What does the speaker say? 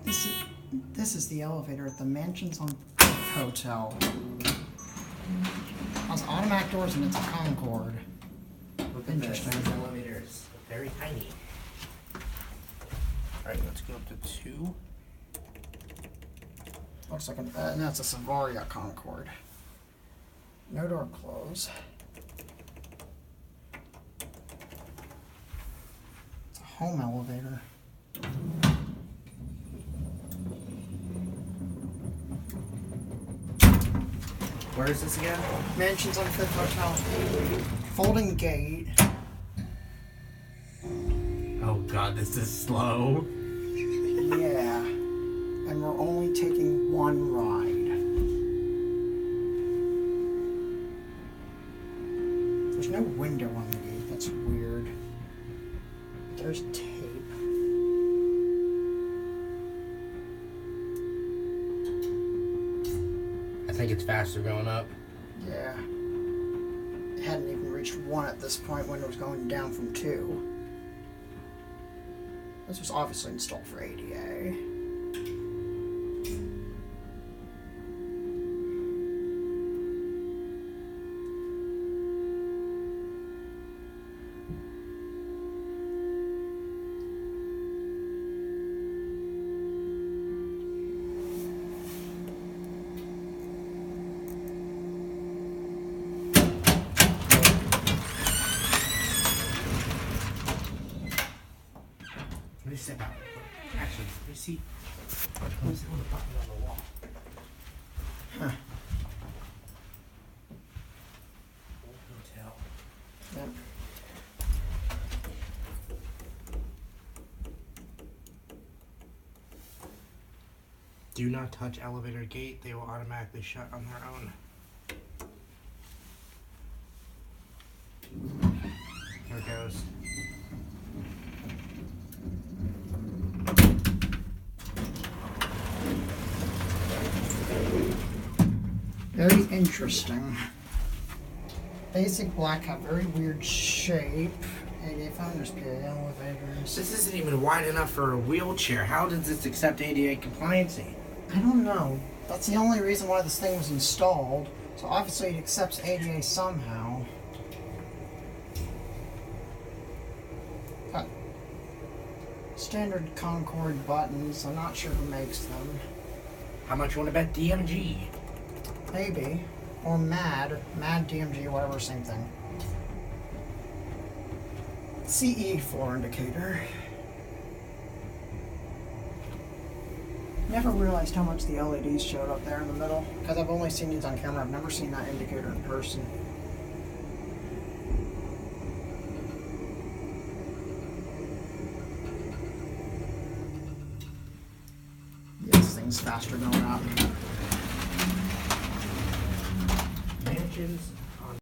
This is the elevator at the Mansions on Fifth Hotel. Has automatic doors and it's a Concord. Look at this. This elevator is very tiny. Alright, let's go up to 2. Looks like no, it's a Savaria Concord. No door close. It's a home elevator. Where is this again? Mansions on Fifth Hotel. Folding gate. Oh god, this is slow. Yeah. And we're only taking one ride. There's no window on the gate. That's weird. There's tape. I think it's faster going up. Yeah. It hadn't even reached 1 at this point when it was going down from 2. This was obviously installed for ADA. Let me step out. Actually, let me see. Let me see what the button on the wall. Huh. Old hotel. Yep. Do not touch elevator gate. They will automatically shut on their own. Here it goes. Very interesting. Basic black have very weird shape. ADA founders PA elevators. This isn't even wide enough for a wheelchair. How does this accept ADA compliancy? I don't know. That's the only reason why this thing was installed. So obviously it accepts ADA somehow. Got standard Concord buttons. I'm not sure who makes them. How much you want to bet DMG? Maybe. Or MAD, DMG, whatever, same thing. CE floor indicator. Never realized how much the LEDs showed up there in the middle, because I've only seen these on camera. I've never seen that indicator in person. Yeah, this thing's faster going up. Mansions